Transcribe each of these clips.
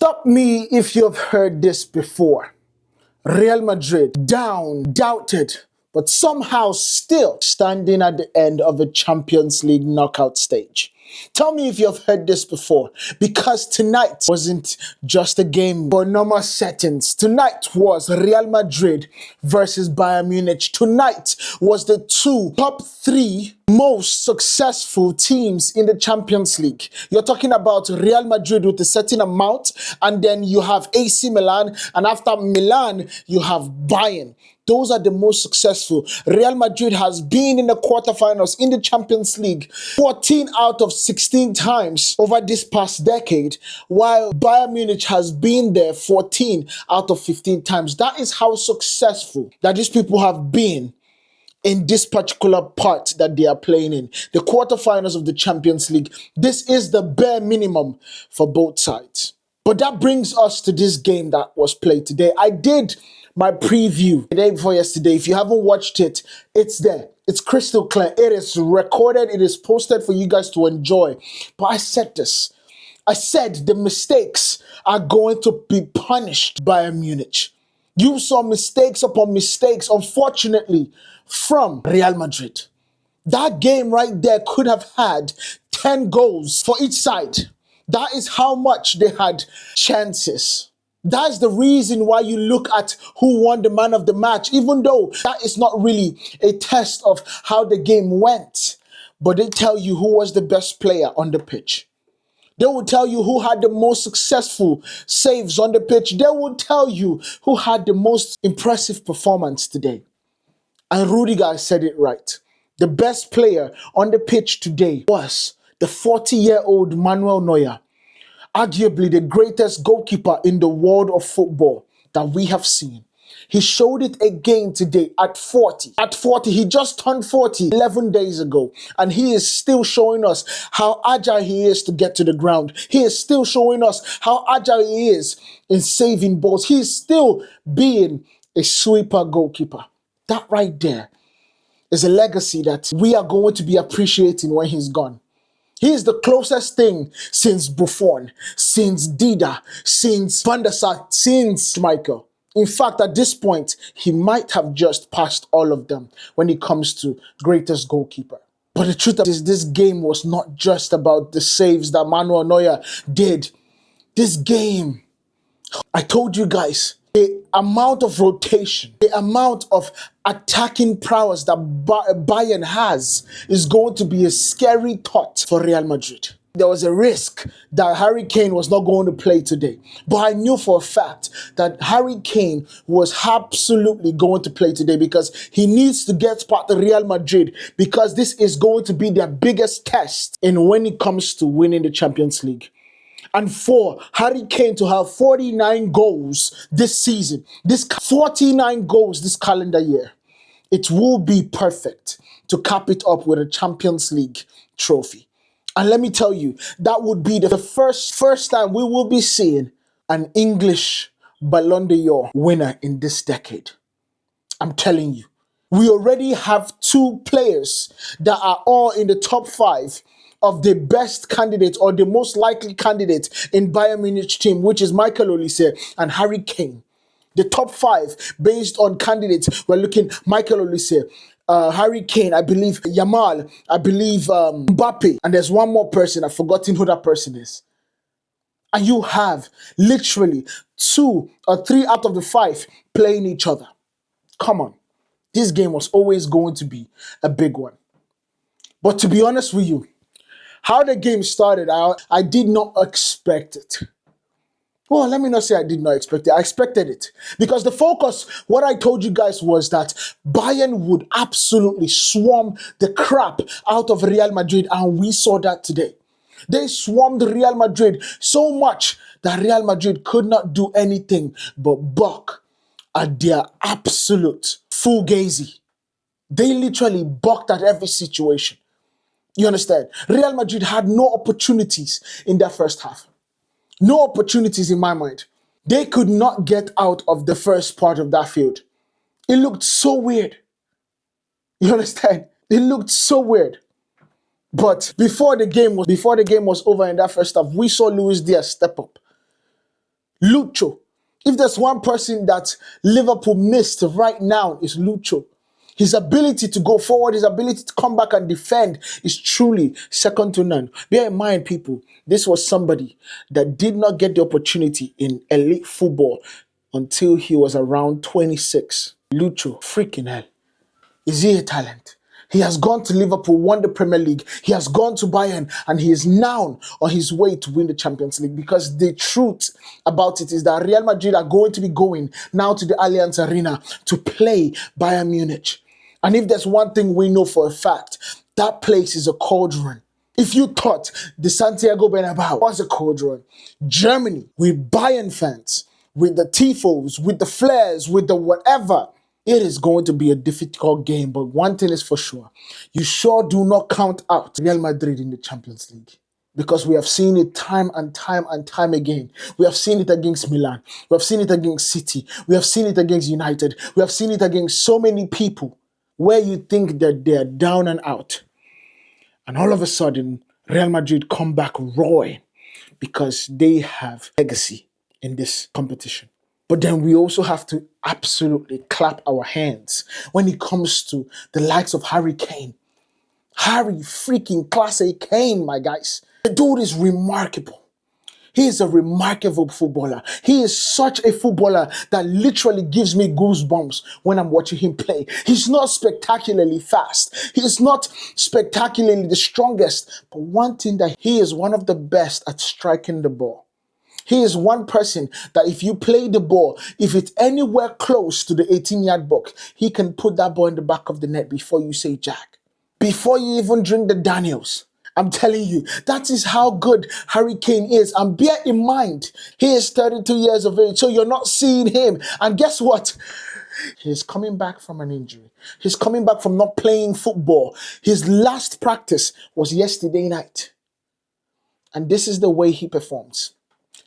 Stop me if you've heard this before. Real Madrid, down, doubted, but somehow still standing at the end of a Champions League knockout stage. Tell me if you've heard this before, because tonight wasn't just a game for normal settings. Tonight was Real Madrid versus Bayern Munich. Tonight was the top three most successful teams in the Champions League. You're talking about Real Madrid with a certain amount, and then you have AC Milan, and after Milan, you have Bayern. Those are the most successful. Real Madrid has been in the quarterfinals in the Champions League 14 out of 16 times over this past decade, while Bayern Munich has been there 14 out of 15 times. That is how successful that these people have been in this particular part that they are playing in. The quarterfinals of the Champions League. This is the bare minimum for both sides. But that brings us to this game that was played today. I did my preview the day before yesterday. If you haven't watched it, it's there. It's crystal clear. It is recorded. It is posted for you guys to enjoy. But I said this. I said the mistakes are going to be punished by Bayern Munich. You saw mistakes upon mistakes, unfortunately, from Real Madrid. That game right there could have had 10 goals for each side. That is how much they had chances. That's the reason why you look at who won the man of the match, even though that is not really a test of how the game went. But they tell you who was the best player on the pitch. They will tell you who had the most successful saves on the pitch. They will tell you who had the most impressive performance today. And Rudiger said it right. The best player on the pitch today was the 40-year-old Manuel Neuer. Arguably the greatest goalkeeper in the world of football that we have seen. He showed it again today at 40. At 40, he just turned 40 11 days ago. And he is still showing us how agile he is to get to the ground. He is still showing us how agile he is in saving balls. He is still being a sweeper goalkeeper. That right there is a legacy that we are going to be appreciating when he's gone. He is the closest thing since Buffon, since Dida, since Van der Sar, since Michael. In fact, at this point, he might have just passed all of them when it comes to greatest goalkeeper. But the truth is, this game was not just about the saves that Manuel Neuer did. This game, I told you guys, the amount of rotation, the amount of attacking prowess that Bayern has is going to be a scary thought for Real Madrid. There was a risk that Harry Kane was not going to play today. But I knew for a fact that Harry Kane was absolutely going to play today because he needs to get part of Real Madrid, because this is going to be their biggest test in when it comes to winning the Champions League. And for Harry Kane to have 49 goals this season, 49 goals this calendar year, it will be perfect to cap it up with a Champions League trophy. And let me tell you, that would be the first time we will be seeing an English Ballon d'Or winner in this decade. I'm telling you, we already have two players that are all in the top 5 of the best candidate or the most likely candidate in Bayern Munich team, which is Michael Olise and Harry Kane. The top 5 based on candidates, we're looking Michael Olise, Harry Kane, I believe Yamal, I believe Mbappe, and there's one more person, I've forgotten who that person is. And you have literally 2 or 3 out of the 5 playing each other. Come on. This game was always going to be a big one. But to be honest with you, how the game started out, I did not expect it. Well, let me not say I did not expect it. I expected it. Because the focus, what I told you guys was that Bayern would absolutely swarm the crap out of Real Madrid, and we saw that today. They swarmed Real Madrid so much that Real Madrid could not do anything but balk at their absolute fugazi. They literally balked at every situation. You understand? Real Madrid had no opportunities in that first half. No opportunities in my mind. They could not get out of the first part of that field. It looked so weird. You understand? It looked so weird. But before the game was over in that first half, we saw Luis Diaz step up. Lucho. If there's one person that Liverpool missed right now, is Lucho. His ability to go forward, his ability to come back and defend is truly second to none. Bear in mind, people, this was somebody that did not get the opportunity in elite football until he was around 26. Lucho, freaking hell. Is he a talent? He has gone to Liverpool, won the Premier League. He has gone to Bayern, and he is now on his way to win the Champions League, because the truth about it is that Real Madrid are going to be going now to the Allianz Arena to play Bayern Munich. And if there's one thing we know for a fact, that place is a cauldron. If you thought the Santiago Bernabéu was a cauldron, Germany, with Bayern fans, with the tifos, with the flares, with the whatever, it is going to be a difficult game. But one thing is for sure, you sure do not count out Real Madrid in the Champions League. Because we have seen it time and time and time again. We have seen it against Milan. We have seen it against City. We have seen it against United. We have seen it against so many people where you think that they're down and out. And all of a sudden, Real Madrid come back roaring because they have legacy in this competition. But then we also have to absolutely clap our hands when it comes to the likes of Harry Kane. Harry freaking Class A Kane, my guys. The dude is remarkable. He is a remarkable footballer. He is such a footballer that literally gives me goosebumps when I'm watching him play. He's not spectacularly fast. He's not spectacularly the strongest. But one thing that he is one of the best at striking the ball. He is one person that if you play the ball, if it's anywhere close to the 18-yard box, he can put that ball in the back of the net before you say jack. Before you even drink the Daniels. I'm telling you, that is how good Harry Kane is. And bear in mind, he is 32 years of age, so you're not seeing him. And guess what? He's coming back from an injury. He's coming back from not playing football. His last practice was yesterday night. And this is the way he performs.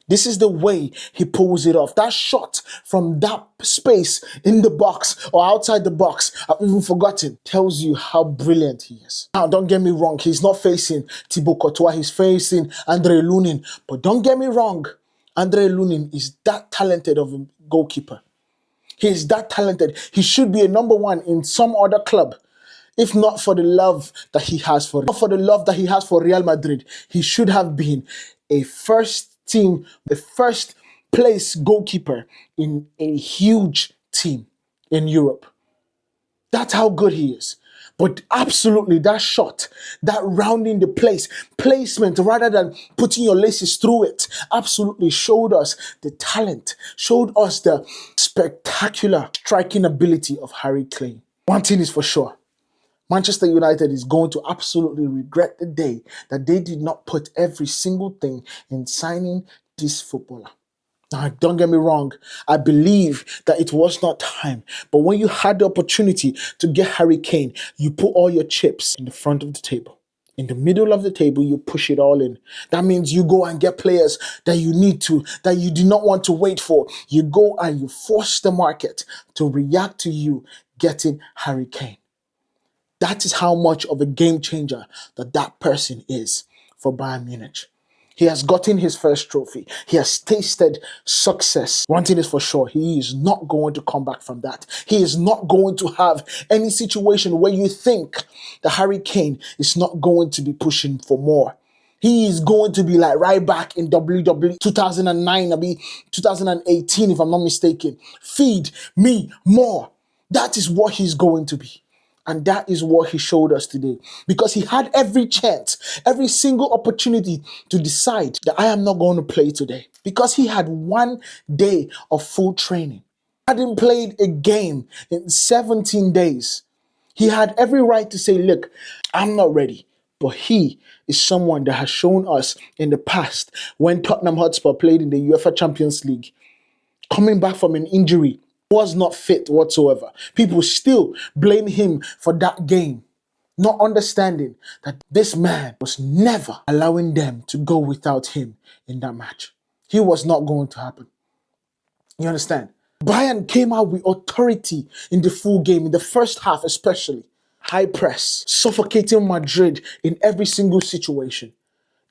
This is the way he pulls it off. That shot from that space in the box or outside the box, I've even forgotten, tells you how brilliant he is. Now, don't get me wrong. He's not facing Thibaut Courtois. He's facing Andre Lunin. But don't get me wrong. Andre Lunin is that talented of a goalkeeper. He is that talented. He should be a number one in some other club. If not for the love that he has for Real Madrid, he should have been a first team, the first place goalkeeper in a huge team in Europe. That's how good he is. But absolutely, that shot, that rounding the placement rather than putting your laces through it, absolutely showed us the talent, showed us the spectacular striking ability of Harry Kane. One thing is for sure. Manchester United is going to absolutely regret the day that they did not put every single thing in signing this footballer. Now, don't get me wrong. I believe that it was not time. But when you had the opportunity to get Harry Kane, you put all your chips in the front of the table. In the middle of the table, you push it all in. That means you go and get players that you need to, that you do not want to wait for. You go and you force the market to react to you getting Harry Kane. That is how much of a game changer that person is for Bayern Munich. He has gotten his first trophy. He has tasted success. One thing is for sure, he is not going to come back from that. He is not going to have any situation where you think that Harry Kane is not going to be pushing for more. He is going to be like right back in WWE 2009, maybe 2018, if I'm not mistaken. Feed me more. That is what he's going to be. And that is what he showed us today. Because he had every chance, every single opportunity to decide that I am not going to play today. Because he had 1 day of full training. Hadn't played a game in 17 days. He had every right to say, look, I'm not ready. But he is someone that has shown us in the past when Tottenham Hotspur played in the UEFA Champions League, coming back from an injury, was not fit whatsoever. People still blame him for that game, not understanding that this man was never allowing them to go without him in that match. He was not going to happen. You understand? Bayern came out with authority in the full game, in the first half especially. High press, suffocating Madrid in every single situation.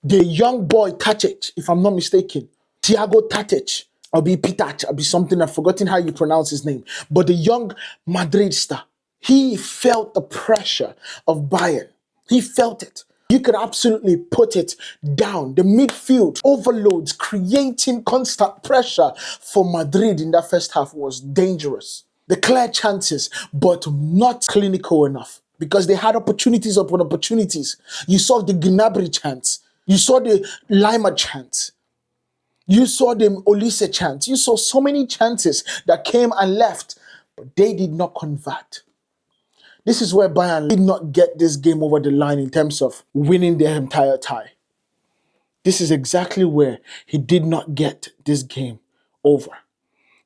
The young boy Tadic, if I'm not mistaken, Thiago Tadic, I'll be Pitach, I'll be something, I've forgotten how you pronounce his name. But the young Madrid star, he felt the pressure of Bayern. He felt it. You could absolutely put it down. The midfield overloads, creating constant pressure for Madrid in that first half was dangerous. The clear chances, but not clinical enough because they had opportunities upon opportunities. You saw the Gnabry chance. You saw the Lima chance. You saw the Olise chance. You saw so many chances that came and left, but they did not convert. This is where Bayern did not get this game over the line in terms of winning their entire tie. This is exactly where he did not get this game over.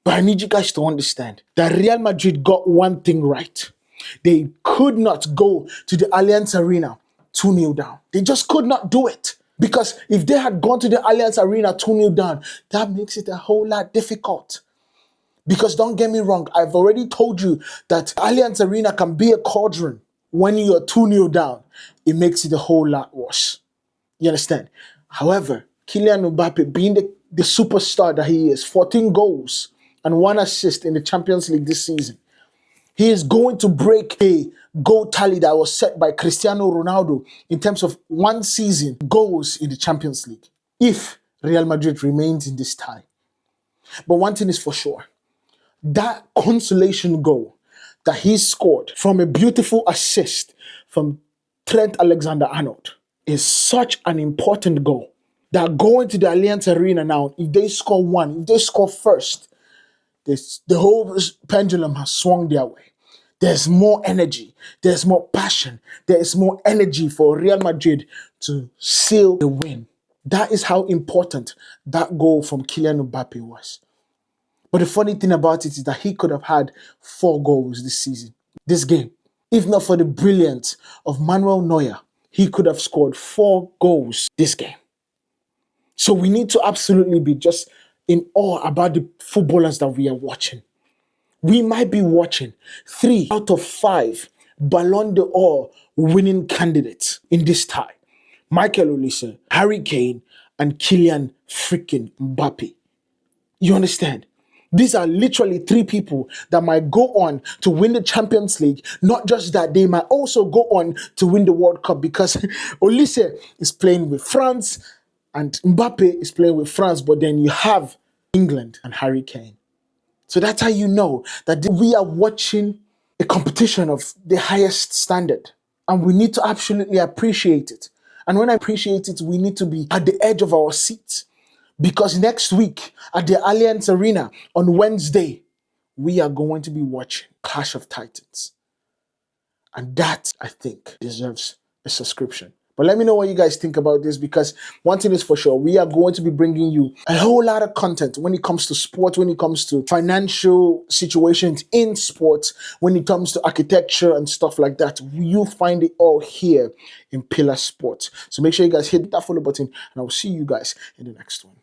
But I need you guys to understand that Real Madrid got one thing right. They could not go to the Allianz Arena 2-0 down. They just could not do it. Because if they had gone to the Allianz Arena 2-0 down, that makes it a whole lot difficult. Because don't get me wrong, I've already told you that Allianz Arena can be a cauldron. When you're 2-0 down, it makes it a whole lot worse. You understand? However, Kylian Mbappe, being the superstar that he is, 14 goals and 1 assist in the Champions League this season, he is going to break a goal tally that was set by Cristiano Ronaldo in terms of 1 season goals in the Champions League, if Real Madrid remains in this tie. But one thing is for sure, that consolation goal that he scored from a beautiful assist from Trent Alexander-Arnold is such an important goal that going to the Allianz Arena now, if they score 1, if they score first, the whole pendulum has swung their way. There's more energy. There's more passion. There is more energy for Real Madrid to seal the win. That is how important that goal from Kylian Mbappe was. But the funny thing about it is that he could have had 4 goals this season, this game. If not for the brilliance of Manuel Neuer, he could have scored 4 goals this game. So we need to absolutely be just in awe about the footballers that we are watching. We might be watching 3 out of 5 Ballon d'Or winning candidates in this tie. Michael Olise, Harry Kane, and Kylian freaking Mbappe. You understand? These are literally 3 people that might go on to win the Champions League. Not just that, they might also go on to win the World Cup because Olise is playing with France and Mbappe is playing with France, but then you have England and Harry Kane. So that's how you know that we are watching a competition of the highest standard. And we need to absolutely appreciate it. And when I appreciate it, we need to be at the edge of our seats. Because next week at the Allianz Arena on Wednesday, we are going to be watching Clash of Titans. And that, I think, deserves a subscription. But let me know what you guys think about this, because one thing is for sure, we are going to be bringing you a whole lot of content when it comes to sports, when it comes to financial situations in sports, when it comes to architecture and stuff like that. You'll find it all here in Pillar Sports. So make sure you guys hit that follow button, and I will see you guys in the next one.